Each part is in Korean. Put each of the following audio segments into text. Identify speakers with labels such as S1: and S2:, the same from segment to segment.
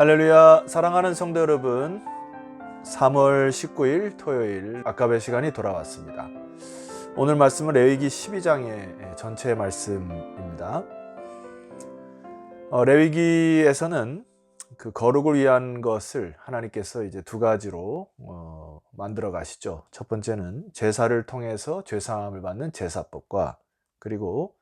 S1: 할렐루야. 사랑하는 성도 여러분, 3월 19일 토요일 아까의 시간이 돌아왔습니다. 오늘 말씀은 레위기 12장의 전체 말씀입니다. 레위기에서는 그 거룩을 위한 것을 하나님께서 이제 두 가지로 만들어 가시죠. 첫 번째는 제사를 통해서 죄사함을 받는 제사법과, 그리고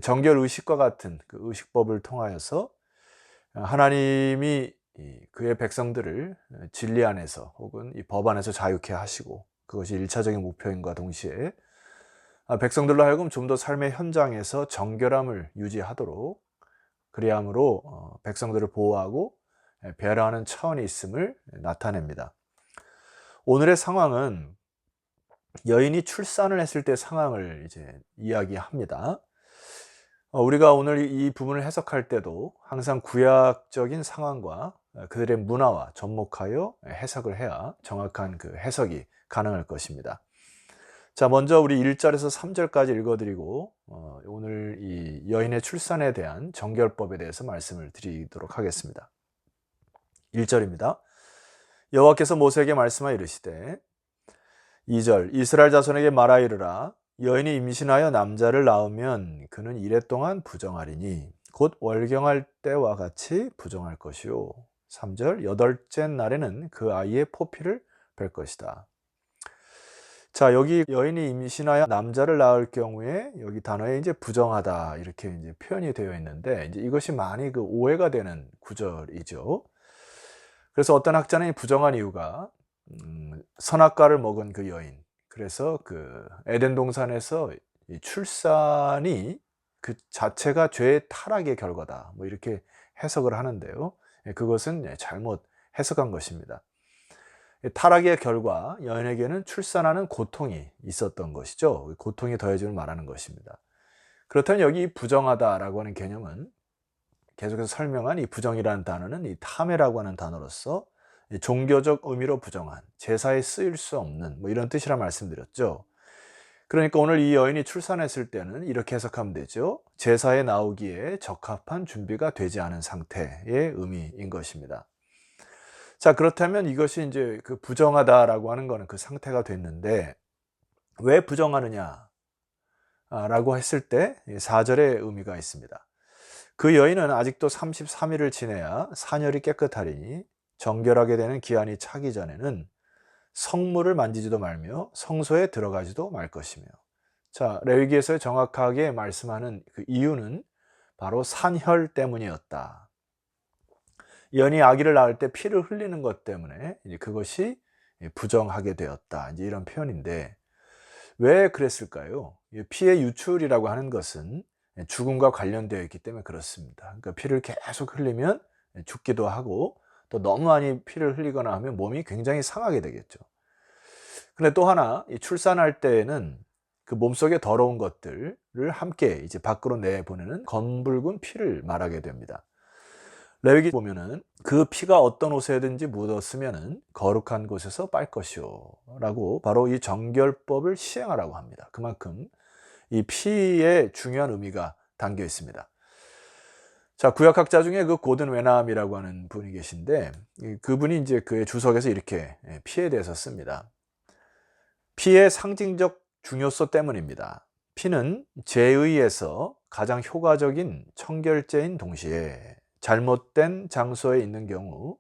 S1: 정결 의식과 같은 그 의식법을 통하여서 하나님이 그의 백성들을 진리 안에서 혹은 이 법 안에서 자유케 하시고, 그것이 1차적인 목표인과 동시에 백성들로 하여금 좀 더 삶의 현장에서 정결함을 유지하도록, 그리함으로 백성들을 보호하고 배려하는 차원이 있음을 나타냅니다. 오늘의 상황은 여인이 출산을 했을 때 상황을 이제 이야기합니다. 우리가 오늘 이 부분을 해석할 때도 항상 구약적인 상황과 그들의 문화와 접목하여 해석을 해야 정확한 그 해석이 가능할 것입니다. 자, 먼저 우리 1절에서 3절까지 읽어드리고 오늘 이 여인의 출산에 대한 정결법에 대해서 말씀을 드리도록 하겠습니다. 1절입니다. 여호와께서 모세에게 말씀하여 이르시되 2절 이스라엘 자손에게 말하 이르라 여인이 임신하여 남자를 낳으면 그는 이레 동안 부정하리니 곧 월경할 때와 같이 부정할 것이요 3절 여덟째 날에는 그 아이의 포피를 뺄 것이다. 자, 여기 여인이 임신하여 남자를 낳을 경우에 여기 단어에 이제 부정하다 이렇게 이제 표현이 되어 있는데, 이제 이것이 많이 그 오해가 되는 구절이죠. 그래서 어떤 학자는 부정한 이유가 선악과를 먹은 그 여인, 그래서 그 에덴 동산에서 이 출산이 그 자체가 죄의 타락의 결과다, 뭐 이렇게 해석을 하는데요. 그것은 잘못 해석한 것입니다. 타락의 결과 여인에게는 출산하는 고통이 있었던 것이죠. 고통이 더해짐을 말하는 것입니다. 그렇다면 여기 부정하다라고 하는 개념은 계속해서 설명한 이 부정이라는 단어는 이 탐해라고 하는 단어로서 종교적 의미로 부정한, 제사에 쓰일 수 없는 뭐 이런 뜻이라 말씀드렸죠. 그러니까 오늘 이 여인이 출산했을 때는 이렇게 해석하면 되죠. 제사에 나오기에 적합한 준비가 되지 않은 상태의 의미인 것입니다. 자, 그렇다면 이것이 이제 그 부정하다라고 하는 거는 그 상태가 됐는데 왜 부정하느냐 라고 했을 때 4절의 의미가 있습니다. 그 여인은 아직도 33일을 지내야 산열이 깨끗하리니 정결하게 되는 기한이 차기 전에는 성물을 만지지도 말며 성소에 들어가지도 말 것이며. 자, 레위기에서 정확하게 말씀하는 그 이유는 바로 산혈 때문이었다. 여인이 아기를 낳을 때 피를 흘리는 것 때문에 이제 그것이 부정하게 되었다, 이제 이런 표현인데 왜 그랬을까요? 피의 유출이라고 하는 것은 죽음과 관련되어 있기 때문에 그렇습니다. 그러니까 피를 계속 흘리면 죽기도 하고, 또 너무 많이 피를 흘리거나 하면 몸이 굉장히 상하게 되겠죠. 근데 또 하나, 이 출산할 때에는 그 몸속에 더러운 것들을 함께 이제 밖으로 내보내는 검붉은 피를 말하게 됩니다. 레위기 보면은 그 피가 어떤 옷에든지 묻었으면은 거룩한 곳에서 빨 것이요 라고 바로 이 정결법을 시행하라고 합니다. 그만큼 이 피에 중요한 의미가 담겨 있습니다. 자, 구약학자 중에 그 고든 웨남이라고 하는 분이 계신데, 그분이 이제 그의 주석에서 이렇게 피에 대해서 씁니다. 피의 상징적 중요성 때문입니다. 피는 죄의에서 가장 효과적인 청결제인 동시에 잘못된 장소에 있는 경우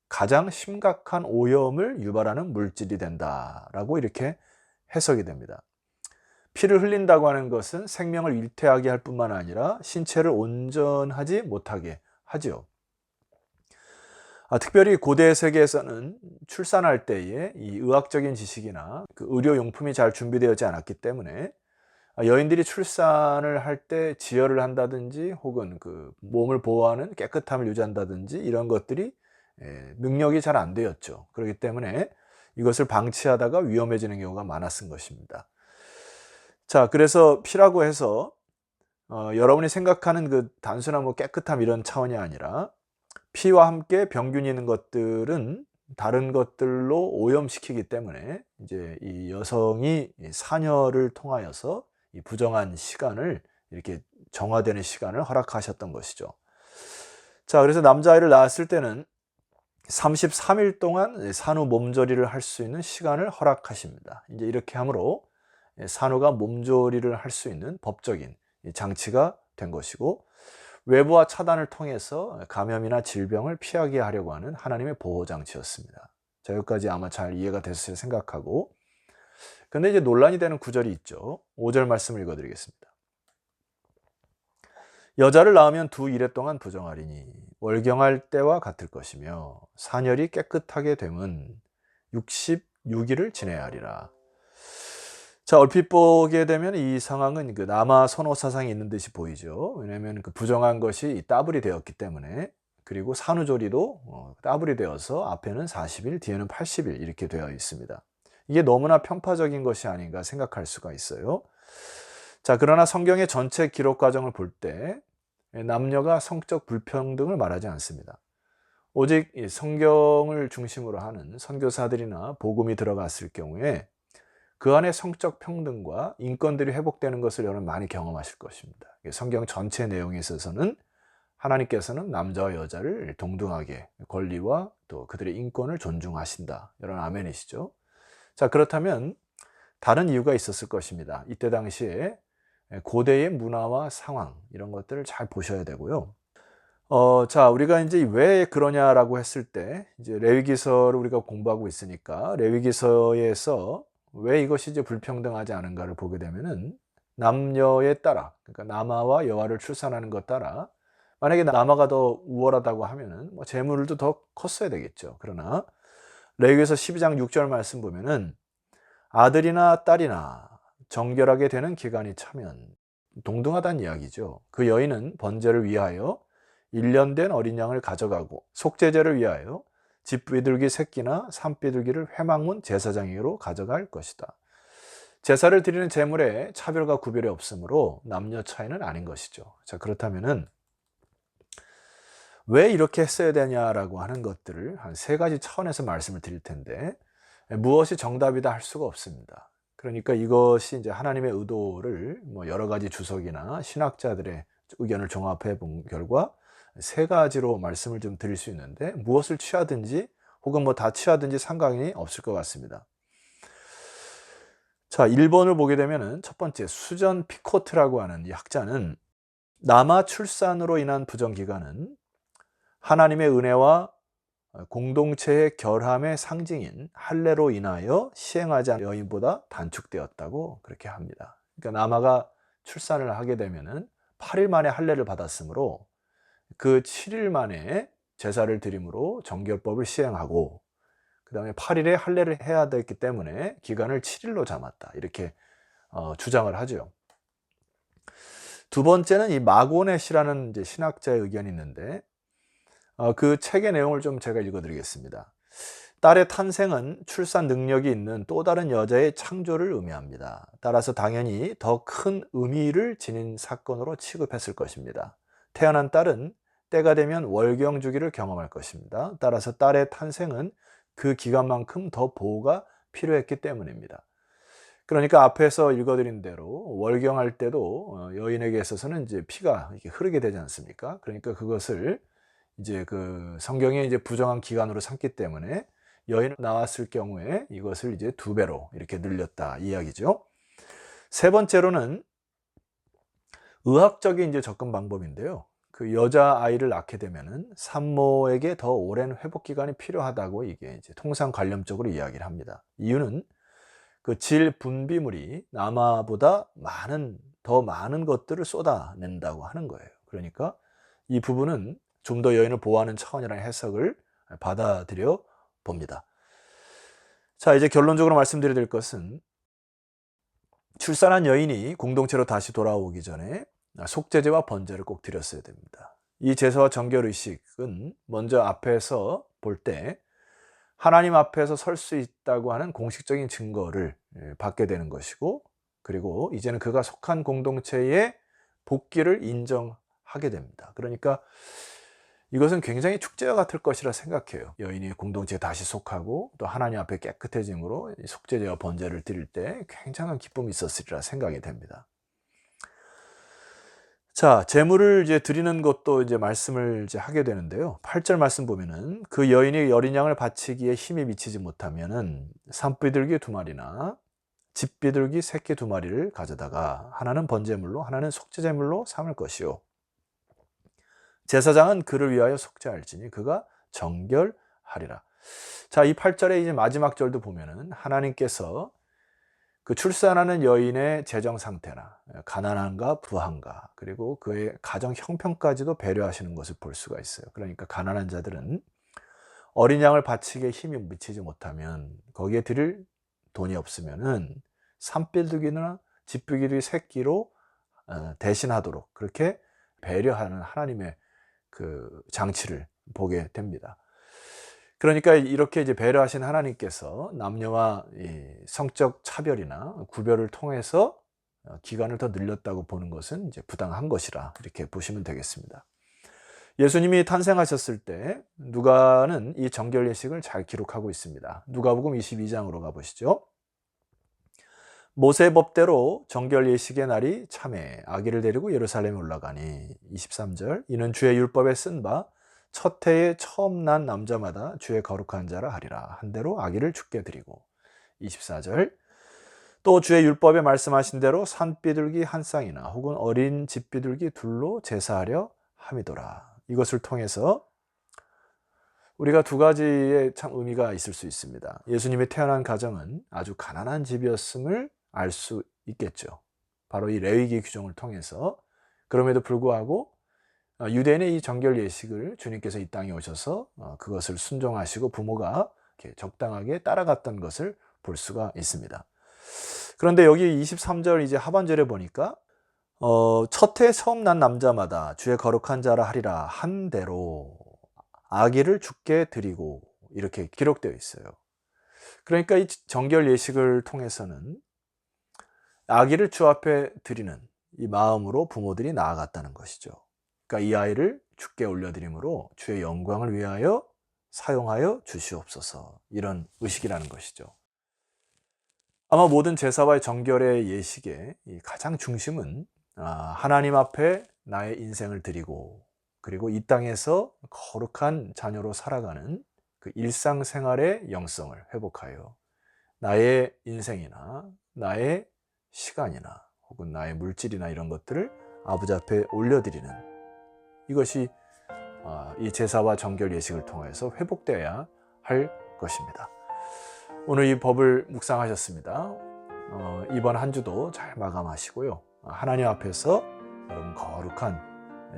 S1: 가장 심각한 오염을 유발하는 물질이 된다라고 이렇게 해석이 됩니다. 피를 흘린다고 하는 것은 생명을 위태하게 할 뿐만 아니라 신체를 온전하지 못하게 하죠. 특별히 고대 세계에서는 출산할 때에 이 의학적인 지식이나 그 의료용품이 잘 준비되어지 않았기 때문에 여인들이 출산을 할 때 지혈을 한다든지 혹은 그 몸을 보호하는 깨끗함을 유지한다든지 이런 것들이 능력이 잘 안 되었죠. 그렇기 때문에 이것을 방치하다가 위험해지는 경우가 많았은 것입니다. 자, 그래서 피라고 해서 여러분이 생각하는 그 단순한 뭐 깨끗함 이런 차원이 아니라 피와 함께 병균이 있는 것들은 다른 것들로 오염시키기 때문에 이제 이 여성이 산혈을 통하여서 이 부정한 시간을 이렇게 정화되는 시간을 허락하셨던 것이죠. 자, 그래서 남자아이를 낳았을 때는 33일 동안 산후 몸조리를 할 수 있는 시간을 허락하십니다. 이제 이렇게 함으로 산후가 몸조리를 할 수 있는 법적인 장치가 된 것이고, 외부와 차단을 통해서 감염이나 질병을 피하게 하려고 하는 하나님의 보호 장치였습니다. 자, 여기까지 아마 잘 이해가 됐을 생각하고, 근데 이제 논란이 되는 구절이 있죠. 5절 말씀을 읽어드리겠습니다. 여자를 낳으면 두 이레 동안 부정하리니 월경할 때와 같을 것이며 산열이 깨끗하게 되면 66일을 지내야 하리라. 자, 얼핏 보게 되면 이 상황은 그 남아 선호 사상이 있는 듯이 보이죠. 왜냐하면 그 부정한 것이 따블이 되었기 때문에. 그리고 산후조리도 따블이 되어서 앞에는 40일, 뒤에는 80일 이렇게 되어 있습니다. 이게 너무나 편파적인 것이 아닌가 생각할 수가 있어요. 자, 그러나 성경의 전체 기록 과정을 볼 때 남녀가 성적 불평등을 말하지 않습니다. 오직 성경을 중심으로 하는 선교사들이나 복음이 들어갔을 경우에 그 안에 성적 평등과 인권들이 회복되는 것을 여러분 많이 경험하실 것입니다. 성경 전체 내용에 있어서는 하나님께서는 남자와 여자를 동등하게 권리와 또 그들의 인권을 존중하신다. 여러분 아멘이시죠? 자, 그렇다면 다른 이유가 있었을 것입니다. 이때 당시에 고대의 문화와 상황 이런 것들을 잘 보셔야 되고요. 자, 우리가 이제 왜 그러냐라고 했을 때 이제 레위기서를 우리가 공부하고 있으니까 레위기서에서 왜 이것이 이제 불평등하지 않은가를 보게 되면은 남녀에 따라, 그러니까 남아와 여아를 출산하는 것 따라 만약에 남아가 더 우월하다고 하면은 뭐 재물도 더 컸어야 되겠죠. 그러나 레위기서 12장 6절 말씀 보면은 아들이나 딸이나 정결하게 되는 기간이 차면 동등하다는 이야기죠. 그 여인은 번제를 위하여 1년 된 어린 양을 가져가고 속죄제를 위하여 집비둘기 새끼나 산비둘기를 회막문 제사장에게로 가져갈 것이다. 제사를 드리는 제물에 차별과 구별이 없으므로 남녀 차이는 아닌 것이죠. 자, 그렇다면은 왜 이렇게 했어야 되냐라고 하는 것들을 한 세 가지 차원에서 말씀을 드릴 텐데 무엇이 정답이다 할 수가 없습니다. 그러니까 이것이 이제 하나님의 의도를 뭐 여러 가지 주석이나 신학자들의 의견을 종합해 본 결과 세 가지로 말씀을 좀 드릴 수 있는데 무엇을 취하든지 혹은 뭐 다 취하든지 상관이 없을 것 같습니다. 자, 1번을 보게 되면은 첫 번째 수전 피코트라고 하는 이 학자는 남아 출산으로 인한 부정기간은 하나님의 은혜와 공동체의 결함의 상징인 할례로 인하여 시행하지 않은 여인보다 단축되었다고 그렇게 합니다. 그러니까 남아가 출산을 하게 되면은 8일 만에 할례를 받았으므로 그 7일 만에 제사를 드림으로 정결법을 시행하고 그 다음에 8일에 할례를 해야 됐기 때문에 기간을 7일로 잡았다. 이렇게 주장을 하죠. 두 번째는 이 마고넷이라는 이제 신학자의 의견이 있는데 그 책의 내용을 좀 제가 읽어드리겠습니다. 딸의 탄생은 출산 능력이 있는 또 다른 여자의 창조를 의미합니다. 따라서 당연히 더 큰 의미를 지닌 사건으로 취급했을 것입니다. 태어난 딸은 때가 되면 월경 주기를 경험할 것입니다. 따라서 딸의 탄생은 그 기간만큼 더 보호가 필요했기 때문입니다. 그러니까 앞에서 읽어드린 대로 월경할 때도 여인에게 있어서는 이제 피가 이렇게 흐르게 되지 않습니까? 그러니까 그것을 이제 그 성경에 이제 부정한 기간으로 삼기 때문에 여인을 낳았을 경우에 이것을 이제 2배로 이렇게 늘렸다 이야기죠. 세 번째로는 의학적인 이제 접근 방법인데요. 그 여자 아이를 낳게 되면은 산모에게 더 오랜 회복 기간이 필요하다고 이게 이제 통상 관념적으로 이야기를 합니다. 이유는 그 질 분비물이 남아보다 더 많은 것들을 쏟아낸다고 하는 거예요. 그러니까 이 부분은 좀 더 여인을 보호하는 차원이라는 해석을 받아들여 봅니다. 자, 이제 결론적으로 말씀드려야 될 것은 출산한 여인이 공동체로 다시 돌아오기 전에 속죄제와 번제를 꼭 드렸어야 됩니다. 이 제사와 정결의식은 먼저 앞에서 볼 때 하나님 앞에서 설 수 있다고 하는 공식적인 증거를 받게 되는 것이고, 그리고 이제는 그가 속한 공동체의 복귀를 인정하게 됩니다. 그러니까 이것은 굉장히 축제와 같을 것이라 생각해요. 여인이 공동체에 다시 속하고 또 하나님 앞에 깨끗해짐으로 속죄제와 번제를 드릴 때 굉장한 기쁨이 있었으리라 생각이 됩니다. 자, 제물을 이제 드리는 것도 이제 말씀을 이제 하게 되는데요. 8절 말씀 보면은 그 여인이 어린 양을 바치기에 힘이 미치지 못하면은 산비둘기 2마리나 집비둘기 새끼 2마리를 가져다가 하나는 번제물로 하나는 속죄제물로 삼을 것이요 제사장은 그를 위하여 속죄할지니 그가 정결하리라. 자, 이 8절의 이제 마지막 절도 보면은 하나님께서 그 출산하는 여인의 재정 상태나 가난한가 부한가 그리고 그의 가정 형편까지도 배려하시는 것을 볼 수가 있어요. 그러니까 가난한 자들은 어린 양을 바치기에 힘이 미치지 못하면 거기에 드릴 돈이 없으면은 산비둘기나 집비둘기 새끼로 대신하도록 그렇게 배려하는 하나님의 그 장치를 보게 됩니다. 그러니까 이렇게 이제 배려하신 하나님께서 남녀와 이 성적 차별이나 구별을 통해서 기간을 더 늘렸다고 보는 것은 이제 부당한 것이라 이렇게 보시면 되겠습니다. 예수님이 탄생하셨을 때 누가는 이 정결 예식을 잘 기록하고 있습니다. 누가복음 22장으로 가보시죠. 모세법대로 정결 예식의 날이 참에 아기를 데리고 예루살렘에 올라가니 23절 이는 주의 율법에 쓴 바 첫 해에 처음 난 남자마다 주의 거룩한 자라 하리라 한 대로 아기를 죽게 드리고 24절 또 주의 율법에 말씀하신 대로 산비둘기 한 쌍이나 혹은 어린 집비둘기 둘로 제사하려 함이더라. 이것을 통해서 우리가 두 가지의 참 의미가 있을 수 있습니다. 예수님이 태어난 가정은 아주 가난한 집이었음을 알 수 있겠죠. 바로 이 레위기 규정을 통해서. 그럼에도 불구하고 유대인의 이 정결 예식을 주님께서 이 땅에 오셔서 그것을 순종하시고 부모가 이렇게 적당하게 따라갔던 것을 볼 수가 있습니다. 그런데 여기 23절 이제 하반절에 보니까 첫 해 처음 난 남자마다 주의 거룩한 자라 하리라 한 대로 아기를 죽게 드리고 이렇게 기록되어 있어요. 그러니까 이 정결 예식을 통해서는 아기를 주 앞에 드리는 이 마음으로 부모들이 나아갔다는 것이죠. 그러니까 이 아이를 주께 올려드림으로 주의 영광을 위하여 사용하여 주시옵소서 이런 의식이라는 것이죠. 아마 모든 제사와 정결의 예식의 가장 중심은 하나님 앞에 나의 인생을 드리고 그리고 이 땅에서 거룩한 자녀로 살아가는 그 일상생활의 영성을 회복하여 나의 인생이나 나의 시간이나 혹은 나의 물질이나 이런 것들을 아버지 앞에 올려드리는 이것이 이 제사와 정결 예식을 통해서 회복되어야 할 것입니다. 오늘 이 법을 묵상하셨습니다. 이번 한 주도 잘 마감하시고요. 하나님 앞에서 여러분 거룩한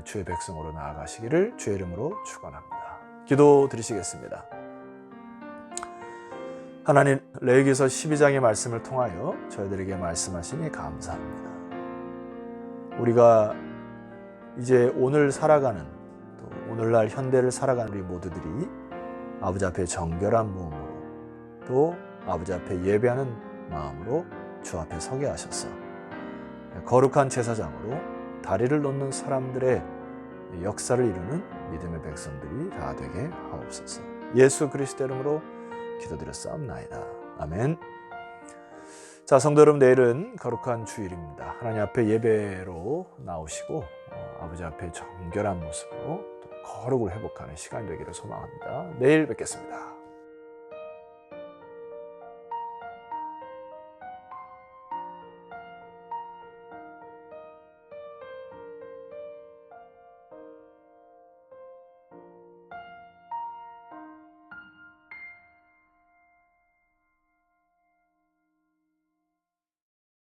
S1: 주의 백성으로 나아가시기를 주의 이름으로 축원합니다. 기도 드리시겠습니다. 하나님, 레위기서 12장의 말씀을 통하여 저희들에게 말씀하시니 감사합니다. 우리가 이제 오늘 살아가는 또 오늘날 현대를 살아가는 우리 모두들이 아버지 앞에 정결한 마음으로 또 아버지 앞에 예배하는 마음으로 주 앞에 서게 하셔서 거룩한 제사장으로 다리를 놓는 사람들의 역사를 이루는 믿음의 백성들이 다 되게 하옵소서. 예수 그리스도 이름으로 기도드렸사옵나이다. 아멘. 자, 성도 여러분, 내일은 거룩한 주일입니다. 하나님 앞에 예배로 나오시고 아버지 앞에 정결한 모습으로 또 거룩을 회복하는 시간이 되기를 소망합니다. 내일 뵙겠습니다.